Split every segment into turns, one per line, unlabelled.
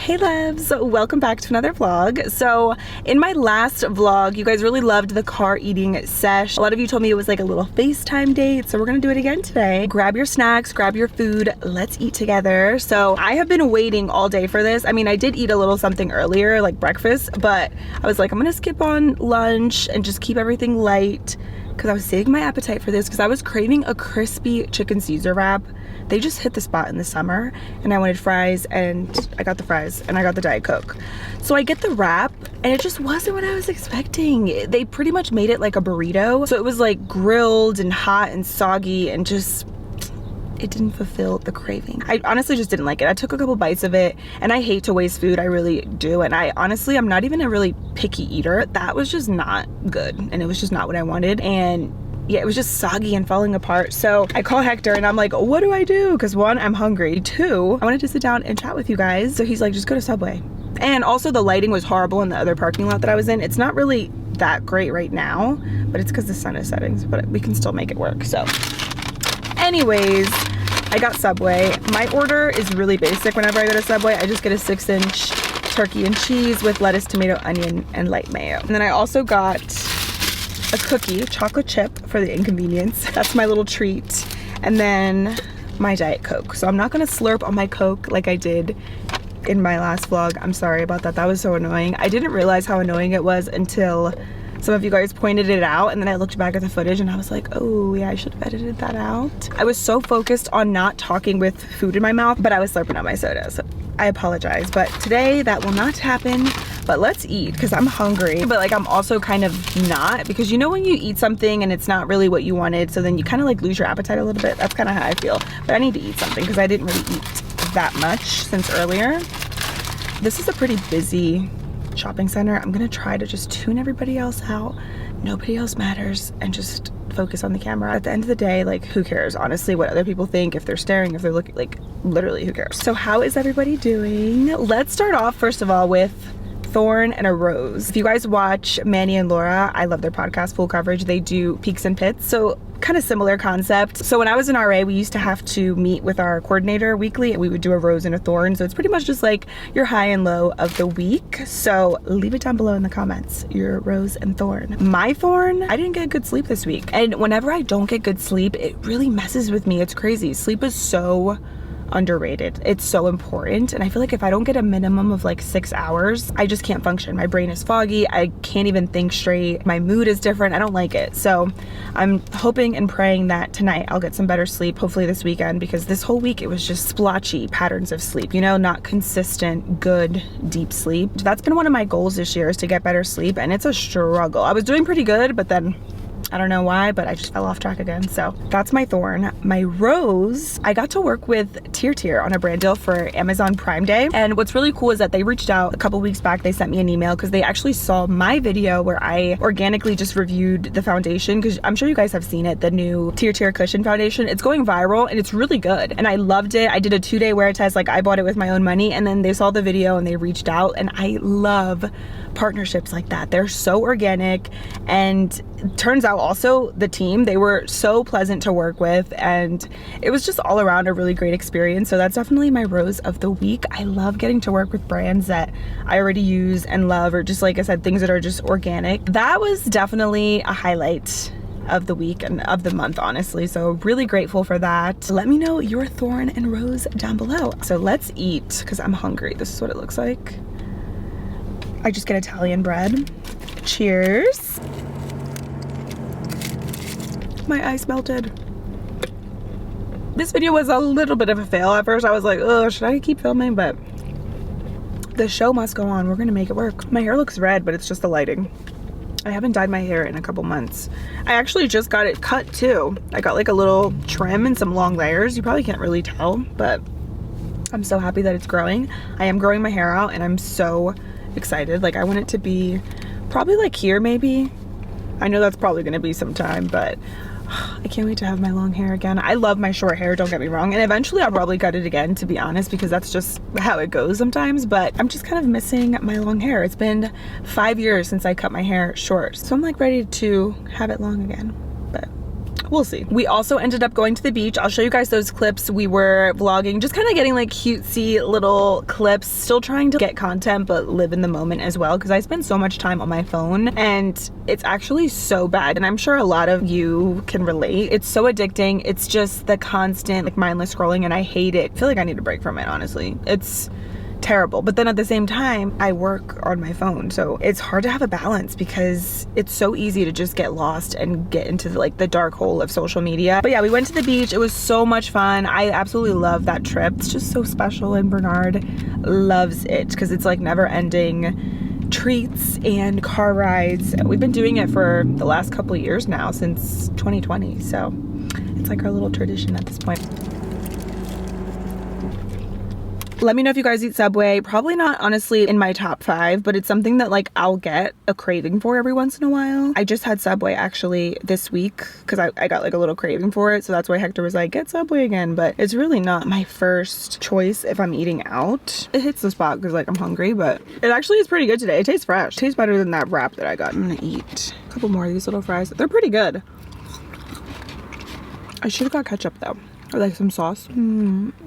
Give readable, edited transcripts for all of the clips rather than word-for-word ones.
Hey loves, welcome back to another vlog. So in my last vlog, you guys really loved the car eating sesh. A lot of you told me it was like a little FaceTime date, so we're gonna do it again today. Grab your snacks, grab your food, let's eat together. So I have been waiting all day for this. I mean, I did eat a little something earlier, like breakfast, but I was like, I'm gonna skip on lunch and just keep everything light because I was saving my appetite for this because I was craving a crispy chicken Caesar wrap. They just hit the spot in the summer and I wanted fries, and I got the fries and I got the Diet Coke. So I get the wrap and it just wasn't what I was expecting. They pretty much made it like a burrito. So it was like grilled and hot and soggy and just, it didn't fulfill the craving. I honestly just didn't like it. I took a couple bites of it and I hate to waste food, I really do. And I honestly, I'm not even a really picky eater. That was just not good and it was just not what I wanted. And yeah, it was just soggy and falling apart. So I call Hector and I'm like, what do I do? Because one, I'm hungry. Two, I wanted to sit down and chat with you guys. So he's like, just go to Subway. And also the lighting was horrible in the other parking lot that I was in. It's not really that great right now, but it's because the sun is setting, but we can still make it work. So anyways, I got Subway. My order is really basic whenever I go to Subway. I just get a 6-inch turkey and cheese with lettuce, tomato, onion, and light mayo. And then I also got a cookie, chocolate chip for the inconvenience. That's my little treat. And then my Diet Coke. So I'm not gonna slurp on my Coke like I did in my last vlog. I'm sorry about that. That was so annoying. I didn't realize how annoying it was until some of you guys pointed it out, and then I looked back at the footage and I was like, oh yeah, I should have edited that out. I was so focused on not talking with food in my mouth, but I was slurping on my soda, so I apologize. But today that will not happen. But let's eat because I'm hungry, but like I'm also kind of not, because you know when you eat something and it's not really what you wanted, so then you kind of like lose your appetite a little bit. That's kind of how I feel. But I need to eat something because I didn't really eat that much since earlier. This is a pretty busy shopping center. I'm gonna try to just tune everybody else out. Nobody else matters, and just focus on the camera. At the end of the day, like, who cares honestly what other people think? If they're staring, if they're looking, like, literally who cares? So how is everybody doing? Let's start off first of all with thorn and a rose. If you guys watch Manny and Laura, I love their podcast, Full Coverage. They do peaks and pits, so kind of similar concept. So when I was in RA, we used to have to meet with our coordinator weekly, and we would do a rose and a thorn. So it's pretty much just like your high and low of the week. So leave it down below in the comments, your rose and thorn. My thorn, I didn't get good sleep this week. And whenever I don't get good sleep, it really messes with me. It's crazy. Sleep is so underrated. It's so important, and I feel like if I don't get a minimum of like 6 hours, I just can't function. My brain is foggy. I can't even think straight. My mood is different. I don't like it. So I'm hoping and praying that tonight I'll get some better sleep, hopefully this weekend, because this whole week it was just splotchy patterns of sleep, you know, not consistent, good, deep sleep. That's been one of my goals this year, is to get better sleep, and it's a struggle. I was doing pretty good, but then I don't know why, but I just fell off track again. So that's my thorn. My rose, I got to work with Tier on a brand deal for Amazon Prime Day. And what's really cool is that they reached out a couple weeks back. They sent me an email because they actually saw my video where I organically just reviewed the foundation, because I'm sure you guys have seen it, the new Tier Cushion foundation. It's going viral and it's really good. And I loved it. I did a 2-day wear test. Like, I bought it with my own money, and then they saw the video and they reached out, and I love partnerships like that. They're so organic, and turns out also the team, they were so pleasant to work with, and it was just all around a really great experience. So that's definitely my rose of the week. I love getting to work with brands that I already use and love, or just like I said, things that are just organic. That was definitely a highlight of the week and of the month, honestly. So really grateful for that. Let me know your thorn and rose down below. So let's eat because I'm hungry. This is what it looks like. I just get Italian bread. Cheers. My ice melted. This video was a little bit of a fail. At first I was like, oh, should I keep filming? But the show must go on. We're gonna make it work. My hair looks red, but it's just the lighting. I haven't dyed my hair in a couple months. I actually just got it cut too. I got like a little trim and some long layers. You probably can't really tell, but I'm so happy that it's growing. I am growing my hair out, and I'm so excited. Like, I want it to be probably like here maybe. I know that's probably gonna be some time, but I can't wait to have my long hair again. I love my short hair, don't get me wrong, and eventually I'll probably cut it again, to be honest, because that's just how it goes sometimes. But I'm just kind of missing my long hair. It's been 5 years since I cut my hair short, so I'm like ready to have it long again. But we'll see. We also ended up going to the beach. I'll show you guys those clips. We were vlogging, just kind of getting like cutesy little clips, still trying to get content but live in the moment as well, because I spend so much time on my phone and it's actually so bad, and I'm sure a lot of you can relate. It's so addicting. It's just the constant like mindless scrolling, and I hate it. I feel like I need a break from it, honestly. It's terrible. But then at the same time, I work on my phone, so it's hard to have a balance because it's so easy to just get lost and get into like the dark hole of social media. But yeah, we went to the beach. It was so much fun. I absolutely love that trip. It's just so special, and Bernard loves it because it's like never ending treats and car rides. We've been doing it for the last couple of years now, since 2020, so it's like our little tradition at this point. Let me know if you guys eat Subway. Probably not, honestly, in my top 5, but it's something that like I'll get a craving for every once in a while. I just had Subway actually this week because I got like a little craving for it, so that's why Hector was like, get Subway again. But it's really not my first choice if I'm eating out. It hits the spot because like I'm hungry, but it actually is pretty good today. It tastes fresh. It tastes better than that wrap that I got. I'm gonna eat a couple more of these little fries. They're pretty good. I should have got ketchup though, or like some sauce.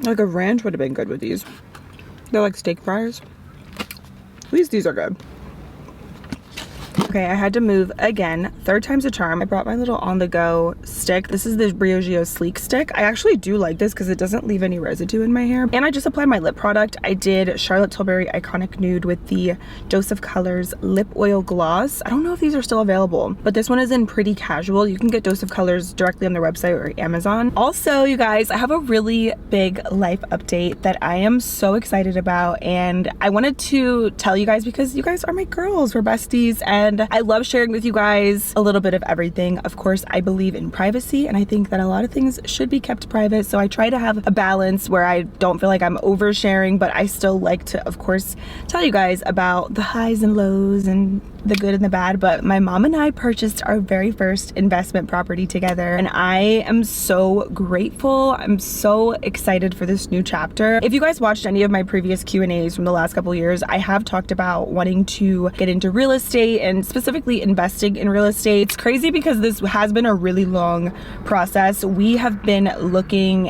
Like a ranch would have been good with these. They're like steak fries. At least these are good. Okay, I had to move again. 3rd time's a charm. I brought my little on-the-go stick. This is the Briogeo Sleek Stick. I actually do like this because it doesn't leave any residue in my hair. And I just applied my lip product. I did Charlotte Tilbury Iconic Nude with the Dose of Colors Lip Oil Gloss. I don't know if these are still available, but this one is in Pretty Casual. You can get Dose of Colors directly on their website or Amazon. Also, you guys, I have a really big life update that I am so excited about, and I wanted to tell you guys because you guys are my girls. We're besties, and I love sharing with you guys a little bit of everything. Of course, I believe in privacy, and I think that a lot of things should be kept private, so I try to have a balance where I don't feel like I'm oversharing, but I still like to, of course, tell you guys about the highs and lows and the good and the bad. But my mom and I purchased our very first investment property together, and I am so grateful. I'm so excited for this new chapter. If you guys watched any of my previous Q&As from the last couple years, I have talked about wanting to get into real estate and specifically investing in real estate. It's crazy because this has been a really long process. We have been looking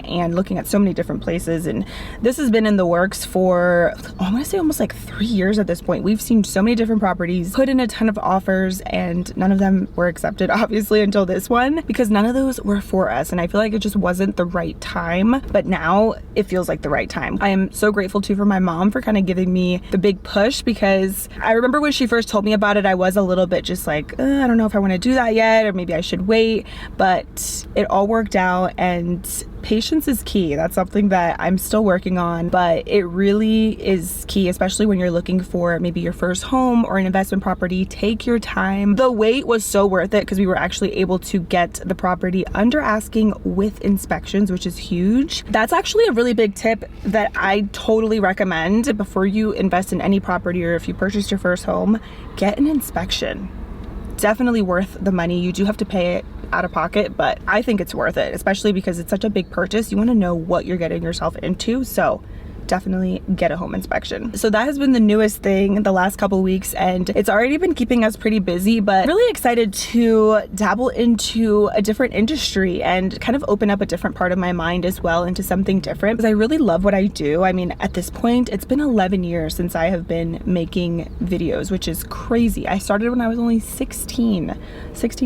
at so many different places, and this has been in the works for, I want to say almost like 3 years at this point. We've seen so many different properties, put in a ton of offers, and none of them were accepted, obviously, until this one, because none of those were for us, and I feel like it just wasn't the right time. But now it feels like the right time. I am so grateful too for my mom for kind of giving me the big push, because I remember when she first told me about it, I was a little bit just like, I don't know if I want to do that yet, or maybe I should wait. But it all worked out, and patience is key. That's something that I'm still working on, but it really is key, especially when you're looking for maybe your first home or an investment property. Take your time. The wait was so worth it because we were actually able to get the property under asking with inspections, which is huge. That's actually a really big tip that I totally recommend before you invest in any property, or if you purchase your first home, get an inspection. Definitely worth the money. You do have to pay it out of pocket, but I think it's worth it, especially because it's such a big purchase. You want to know what you're getting yourself into, so definitely get a home inspection. So that has been the newest thing the last couple weeks, and it's already been keeping us pretty busy, but really excited to dabble into a different industry and kind of open up a different part of my mind as well into something different, because I really love what I do. I mean, at this point, it's been 11 years since I have been making videos, which is crazy. I started when I was only 16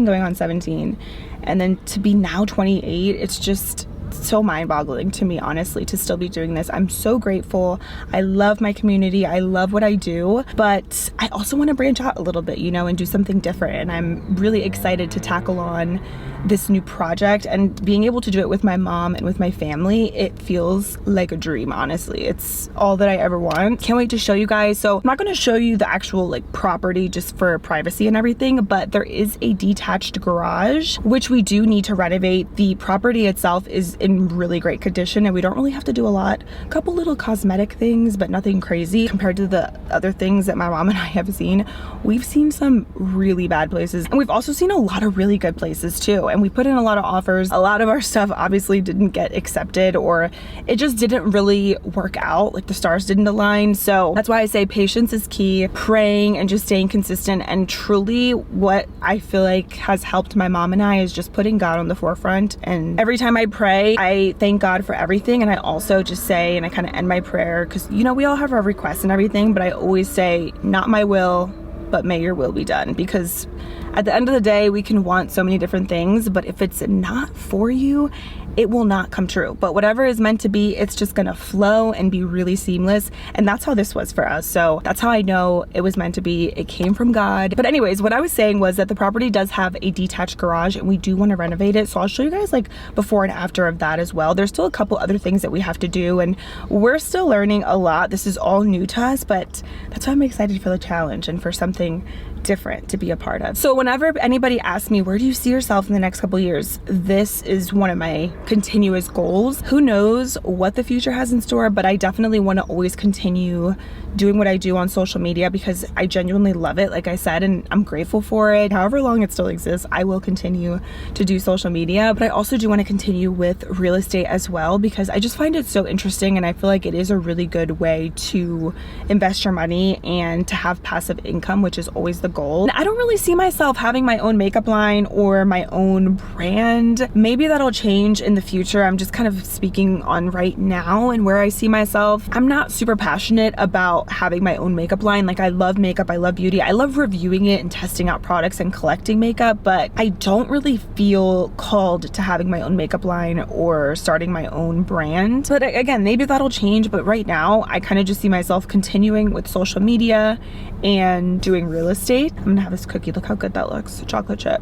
going on 17, and then to be now 28, it's just so mind-boggling to me, honestly, to still be doing this. I'm so grateful. I love my community. I love what I do, but I also want to branch out a little bit, you know, and do something different. And I'm really excited to tackle on this new project, and being able to do it with my mom and with my family, it feels like a dream, honestly. It's all that I ever want. Can't wait to show you guys. So I'm not going to show you the actual like property just for privacy and everything, but there is a detached garage which we do need to renovate. The property itself is in really great condition, and we don't really have to do a lot. A couple little cosmetic things, but nothing crazy compared to the other things that my mom and I have seen. We've seen some really bad places, and we've also seen a lot of really good places too, and we put in a lot of offers. A lot of our stuff obviously didn't get accepted, or it just didn't really work out, like the stars didn't align. So that's why I say patience is key, praying and just staying consistent. And truly what I feel like has helped my mom and I is just putting God on the forefront. And every time I pray, I thank God for everything, and I also just say, and I kind of end my prayer, because you know we all have our requests and everything, but I always say, not my will, but may your will be done. Because at the end of the day, we can want so many different things, but if it's not for you, it will not come true. But whatever is meant to be, it's just gonna flow and be really seamless. And that's how this was for us. So that's how I know it was meant to be. It came from God. But anyways, what I was saying was that the property does have a detached garage, and we do want to renovate it. So I'll show you guys like before and after of that as well. There's still a couple other things that we have to do, and we're still learning a lot. This is all new to us, but that's why I'm excited for the challenge and for something different to be a part of. So whenever anybody asks me, where do you see yourself in the next couple years? This is one of my continuous goals. Who knows what the future has in store, but I definitely want to always continue doing what I do on social media, because I genuinely love it, like I said, and I'm grateful for it. However long it still exists, I will continue to do social media. But I also do want to continue with real estate as well, because I just find it so interesting, and I feel like it is a really good way to invest your money and to have passive income, which is always the goal. And I don't really see myself having my own makeup line or my own brand. Maybe that'll change in the future. I'm just kind of speaking on right now and where I see myself. I'm not super passionate about having my own makeup line. Like, I love makeup, I love beauty, I love reviewing it and testing out products and collecting makeup, but I don't really feel called to having my own makeup line or starting my own brand. But again, maybe that'll change, but right now I kind of just see myself continuing with social media and doing real estate. I'm gonna have this cookie. Look how good that looks. Chocolate chip.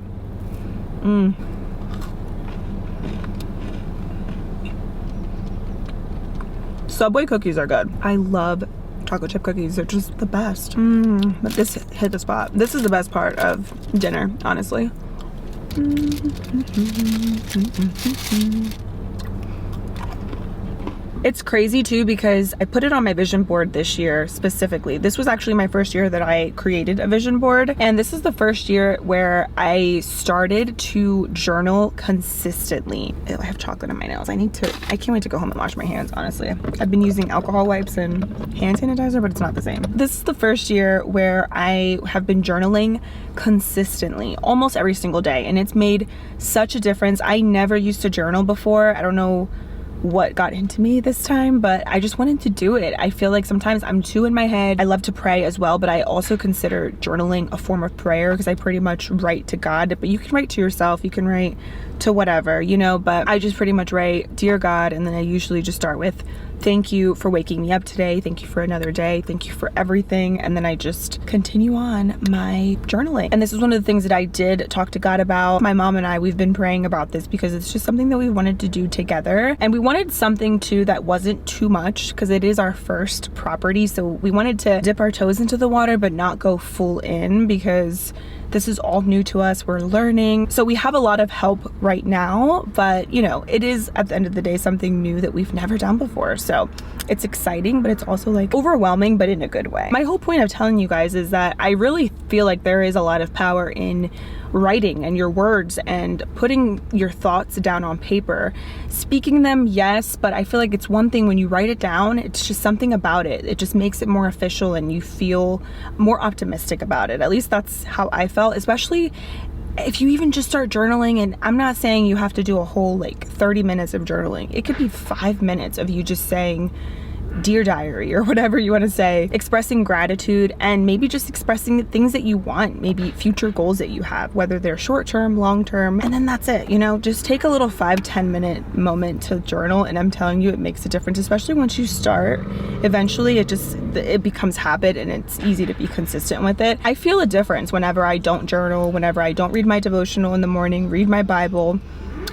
Subway cookies are good. I love chocolate chip cookies. They're just the best. But this hit the spot. This is the best part of dinner, honestly. It's crazy too, because I put it on my vision board this year specifically. This was actually my first year that I created a vision board, and this is the first year where I started to journal consistently. Ew, I have chocolate in my nails. I can't wait to go home and wash my hands, honestly. I've been using alcohol wipes and hand sanitizer, but it's not the same. This is the first year where I have been journaling consistently, almost every single day, and it's made such a difference. I never used to journal before. I don't know what got into me this time, but I just wanted to do it. I feel like sometimes I'm too in my head. I love to pray as well, but I also consider journaling a form of prayer, because I pretty much write to God. But you can write to yourself, you can write to whatever, you know, but I just pretty much write, "Dear God," and then I usually just start with, "Thank you for waking me up today. Thank you for another day. Thank you for everything." And then I just continue on my journaling. And this is one of the things that I did talk to God about. My mom and I, we've been praying about this because it's just something that we wanted to do together. And we wanted something too that wasn't too much, because it is our first property. So we wanted to dip our toes into the water, but not go full in, because this is all new to us. We're learning. So we have a lot of help right now, but you know, it is at the end of the day something new that we've never done before. So it's exciting, but it's also like overwhelming, but in a good way. My whole point of telling you guys is that I really feel like there is a lot of power in writing and your words and putting your thoughts down on paper. Speaking them, yes, but I feel like it's one thing when you write it down, it's just something about it. It just makes it more official and you feel more optimistic about it. At least that's how I felt, especially if you even just start journaling. And I'm not saying you have to do a whole like 30 minutes of journaling. It could be 5 minutes of you just saying, "Dear diary," or whatever you want to say, expressing gratitude and maybe just expressing things that you want, maybe future goals that you have, whether they're short-term, long-term, and then that's it. You know, just take a little 5-10 minute moment to journal, and I'm telling you, it makes a difference, especially once you start. Eventually it becomes habit, and it's easy to be consistent with it. I feel a difference whenever I don't journal, whenever I don't read my devotional in the morning, read my Bible.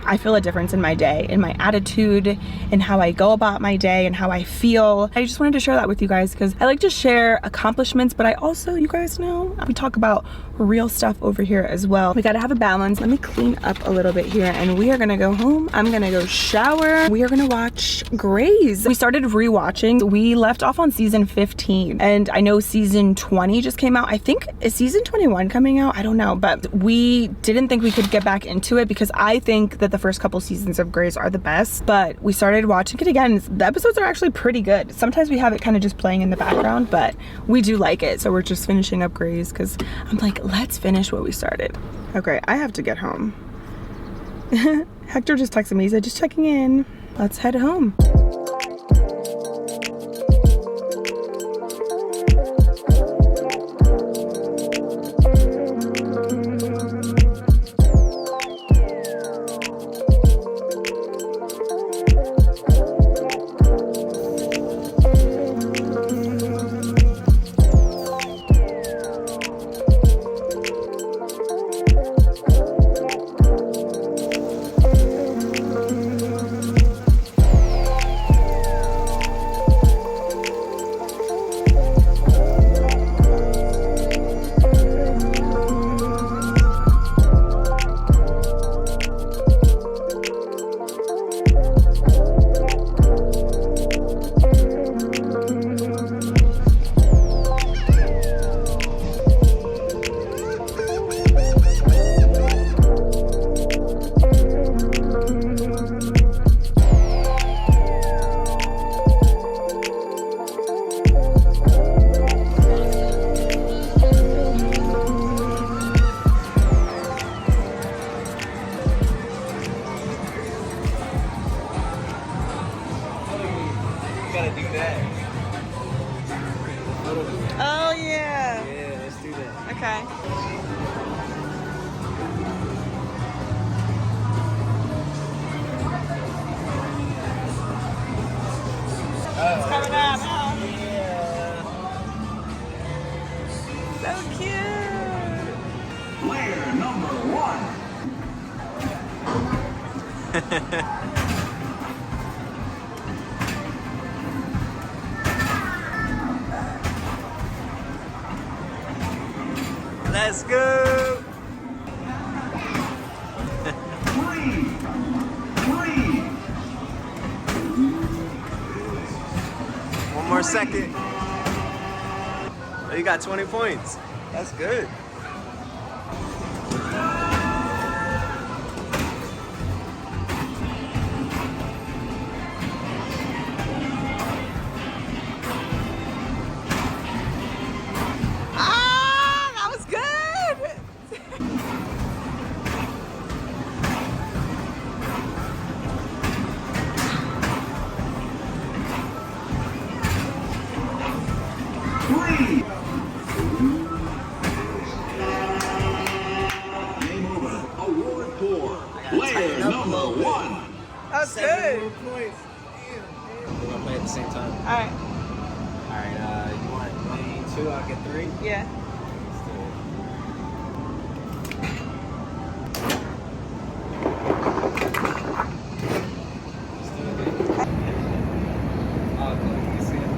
I feel a difference in my day, in my attitude, in how I go about my day, and how I feel. I just wanted to share that with you guys because I like to share accomplishments, but I also, you guys know, we talk about real stuff over here as well. We gotta have a balance. Let me clean up a little bit here, and we are gonna go home. I'm gonna go shower. We are gonna watch Grey's. We started rewatching. We left off on season 15, and I know season 20 just came out. I think, is season 21 coming out? I don't know, but we didn't think we could get back into it because I think that the first couple seasons of Grey's are the best, but we started watching it again. The episodes are actually pretty good. Sometimes we have it kind of just playing in the background, but we do like it. So we're just finishing up Grey's because I'm like, let's finish what we started. Okay, I have to get home. Hector just texted me. He said, just checking in. Let's head home. Oh yeah.
Yeah, let's do that.
Okay. It's coming up.
Yeah.
So cute.
Player number 1.
Let's go.
3.
One more second. Oh, you got 20 points. That's good.
Game over. Award for player number 1.
That's
7
good.
more points. Damn. We're gonna play at the same time.
All right.
All right. You want me 2? I'll get 3.
Yeah.
Let's do it. Let's do it, baby. Oh, look, you see it?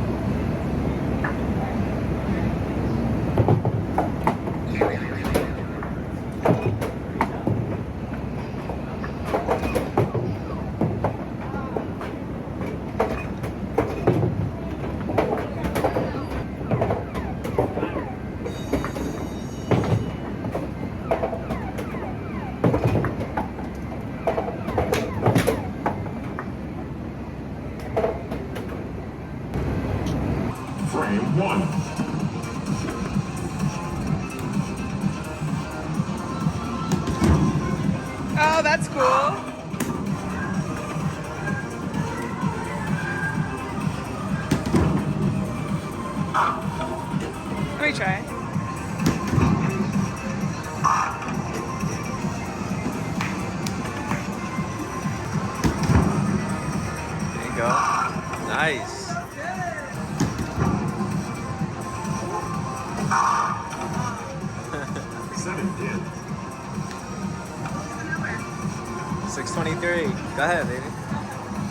Frame 1.
Oh, that's cool. Let me try.
There you go. Nice.
6:23. Go ahead, baby.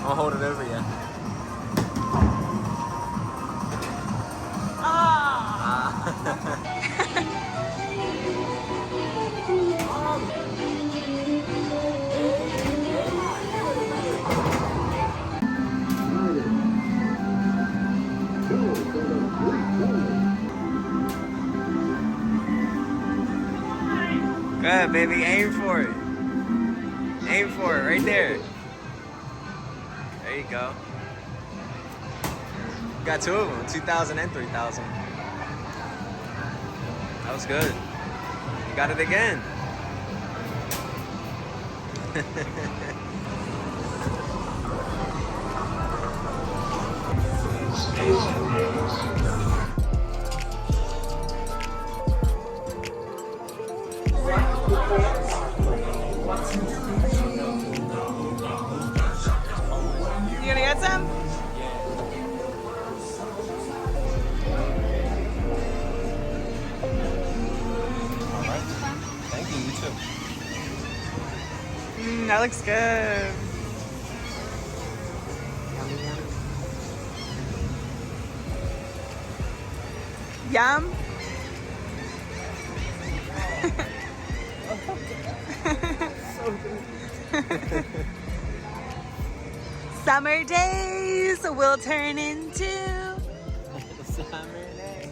I'll hold it over you. Go ahead, baby. Aim for it. Aim for it right there. There you go. Got two of them, 2,000 and 3,000. That was good. You got it again.
You gonna get some?
Thank you, you too.
That looks good. Yum. Summer days will turn into
Summer day.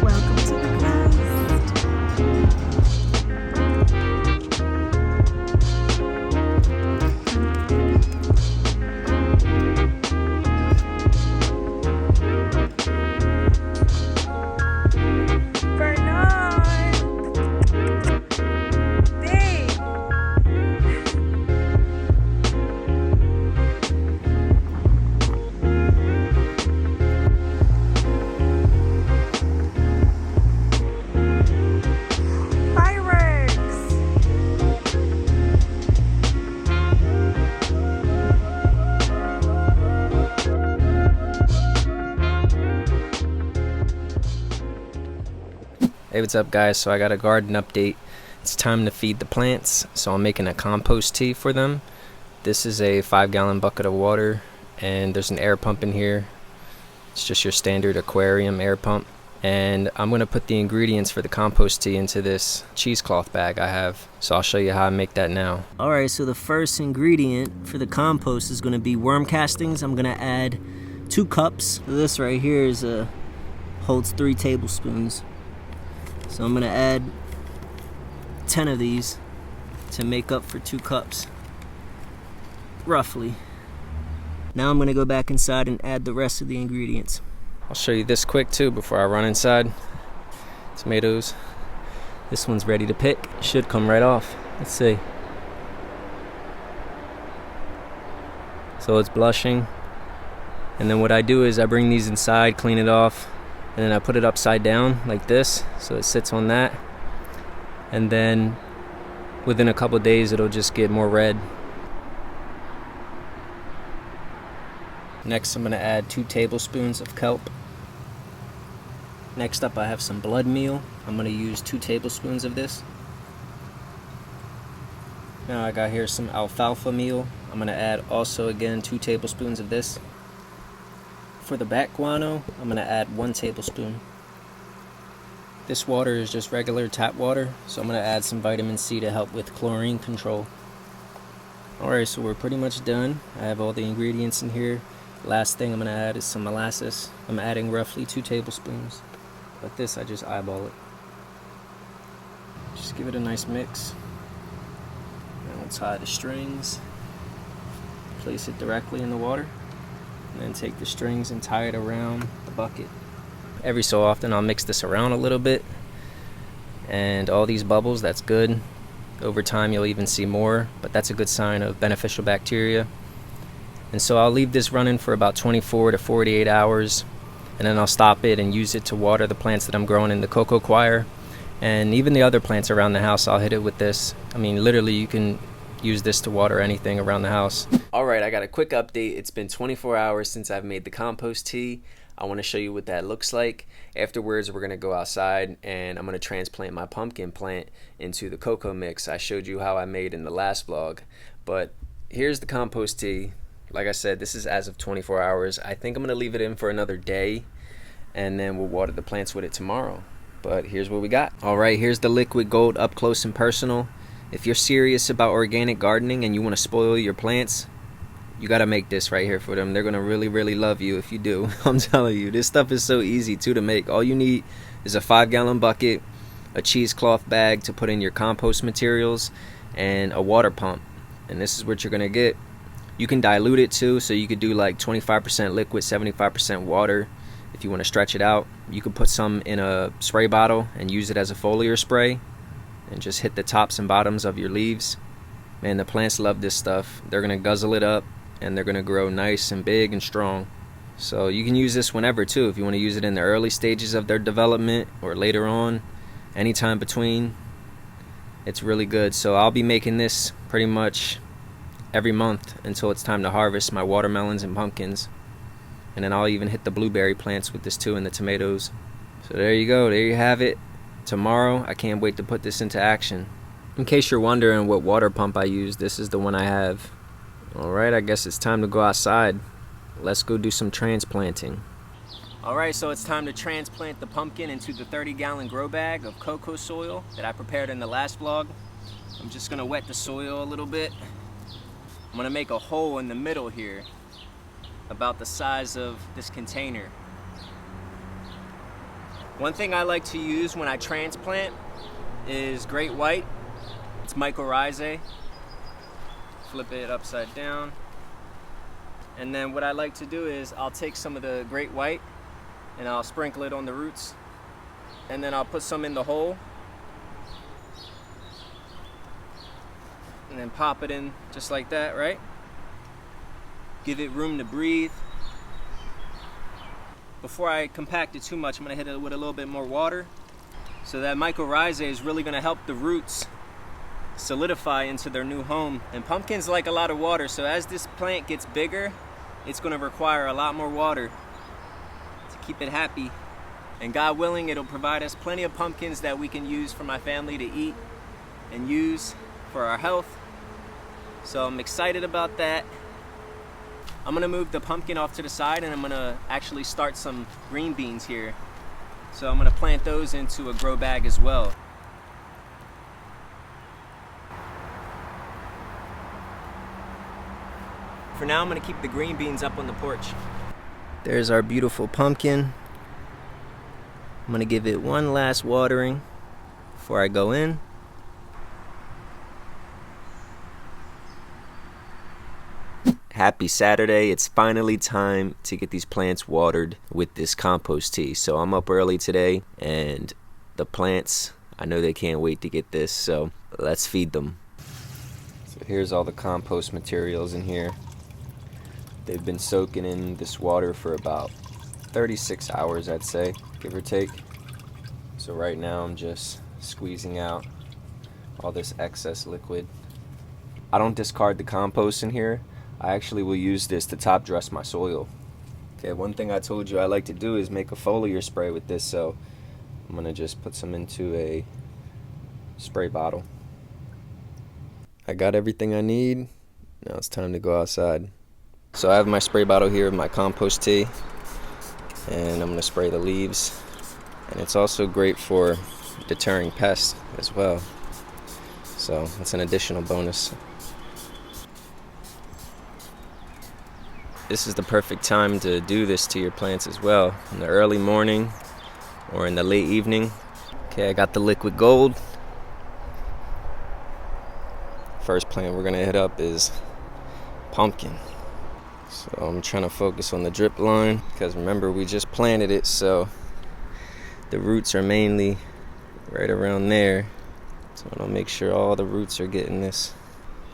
Welcome to the cast.
Hey, what's up guys? So I got a garden update. It's time to feed the plants, so I'm making a compost tea for them. This is a 5-gallon bucket of water, and there's an air pump in here. It's just your standard aquarium air pump. And I'm gonna put the ingredients for the compost tea into this cheesecloth bag I have. So I'll show you how I make that now. Alright, so the first ingredient for the compost is gonna be worm castings. I'm gonna add 2 cups. This right here holds 3 tablespoons. So I'm gonna add 10 of these to make up for 2 cups, roughly. Now I'm gonna go back inside and add the rest of the ingredients. I'll show you this quick too before I run inside. Tomatoes. This one's ready to pick. Should come right off. Let's see. So it's blushing. And then what I do is I bring these inside, clean it off, and then I put it upside down like this, so it sits on that. And then within a couple days it'll just get more red. Next I'm gonna add 2 tablespoons of kelp. Next up I have some blood meal. I'm gonna use 2 tablespoons of this. Now I got here some alfalfa meal. I'm gonna add also again 2 tablespoons of this. For the bat guano, I'm gonna add 1 tablespoon. This water is just regular tap water, so I'm gonna add some vitamin C to help with chlorine control. Alright, so we're pretty much done. I have all the ingredients in here. Last thing I'm gonna add is some molasses. I'm adding roughly 2 tablespoons. But this, I just eyeball it. Just give it a nice mix. And we'll tie the strings. Place it directly in the water. And then take the strings and tie it around the bucket. Every so often I'll mix this around a little bit, and all these bubbles, that's good. Over time you'll even see more, but that's a good sign of beneficial bacteria. And so I'll leave this running for about 24 to 48 hours, and then I'll stop it and use it to water the plants that I'm growing in the cocoa choir. And even the other plants around the house, I'll hit it with this. I mean, literally you can use this to water anything around the house. Alright, I got a quick update. It's been 24 hours since I've made the compost tea. I want to show you what that looks like. Afterwards, we're going to go outside and I'm going to transplant my pumpkin plant into the cocoa mix I showed you how I made in the last vlog. But here's the compost tea. Like I said, this is as of 24 hours. I think I'm going to leave it in for another day, and then we'll water the plants with it tomorrow. But here's what we got. Alright, here's the liquid gold up close and personal. If you're serious about organic gardening and you want to spoil your plants, you gotta make this right here for them. They're gonna really love you if you do. I'm telling you, this stuff is so easy too to make. All you need is a 5-gallon bucket, a cheesecloth bag to put in your compost materials, and a water pump. And this is what you're gonna get. You can dilute it too, so you could do like 25% liquid, 75% water. If you want to stretch it out, you could put some in a spray bottle and use it as a foliar spray, and just hit the tops and bottoms of your leaves. Man, the plants love this stuff. They're gonna guzzle it up, and they're gonna grow nice and big and strong. So you can use this whenever too. If you want to use it in the early stages of their development or later on, anytime between, it's really good. So I'll be making this pretty much every month until it's time to harvest my watermelons and pumpkins. And then I'll even hit the blueberry plants with this too, and the tomatoes. So there you go, there you have it. Tomorrow, I can't wait to put this into action. In case you're wondering what water pump I use, this is the one I have. Alright, I guess it's time to go outside. Let's go do some transplanting. Alright, so it's time to transplant the pumpkin into the 30-gallon grow bag of cocoa soil that I prepared in the last vlog. I'm just gonna wet the soil a little bit. I'm gonna make a hole in the middle here, about the size of this container. One thing I like to use when I transplant is great white. It's mycorrhizae. Flip it upside down. And then what I like to do is I'll take some of the great white and I'll sprinkle it on the roots. And then I'll put some in the hole. And then pop it in just like that, right? Give it room to breathe. Before I compact it too much, I'm gonna hit it with a little bit more water. So that mycorrhizae is really gonna help the roots solidify into their new home. And pumpkins like a lot of water, so as this plant gets bigger, it's gonna require a lot more water to keep it happy. And God willing, it'll provide us plenty of pumpkins that we can use for my family to eat and use for our health. So I'm excited about that. I'm gonna move the pumpkin off to the side and I'm gonna actually start some green beans here. So I'm gonna plant those into a grow bag as well. For now, I'm gonna keep the green beans up on the porch. There's our beautiful pumpkin. I'm gonna give it one last watering before I go in. Happy Saturday. It's finally time to get these plants watered with this compost tea. So I'm up early today and the plants, I know they can't wait to get this, so let's feed them. So here's all the compost materials in here. They've been soaking in this water for about 36 hours, I'd say, give or take. So right now I'm just squeezing out all this excess liquid. I don't discard the compost in here. I actually will use this to top dress my soil. Okay, one thing I told you I like to do is make a foliar spray with this, so I'm gonna just put some into a spray bottle. I got everything I need. Now it's time to go outside. So I have my spray bottle here with my compost tea, and I'm gonna spray the leaves. And it's also great for deterring pests as well. So that's an additional bonus. This is the perfect time to do this to your plants as well, in the early morning or in the late evening. Okay, I got the liquid gold. First plant we're gonna hit up is pumpkin. So I'm trying to focus on the drip line because remember we just planted it, so the roots are mainly right around there. So I'll make sure all the roots are getting this.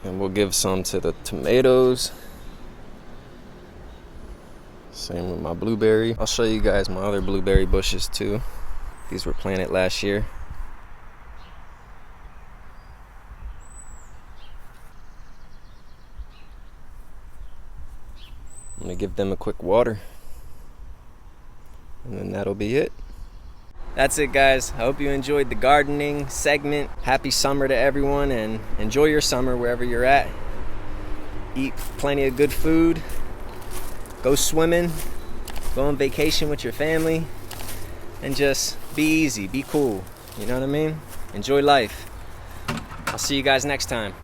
And we'll give some to the tomatoes. Same with my blueberry. I'll show you guys my other blueberry bushes too. These were planted last year. I'm gonna give them a quick water. And then that'll be it. That's it, guys. I hope you enjoyed the gardening segment. Happy summer to everyone and enjoy your summer wherever you're at. Eat plenty of good food. Go swimming, go on vacation with your family, and just be easy, be cool. You know what I mean? Enjoy life. I'll see you guys next time.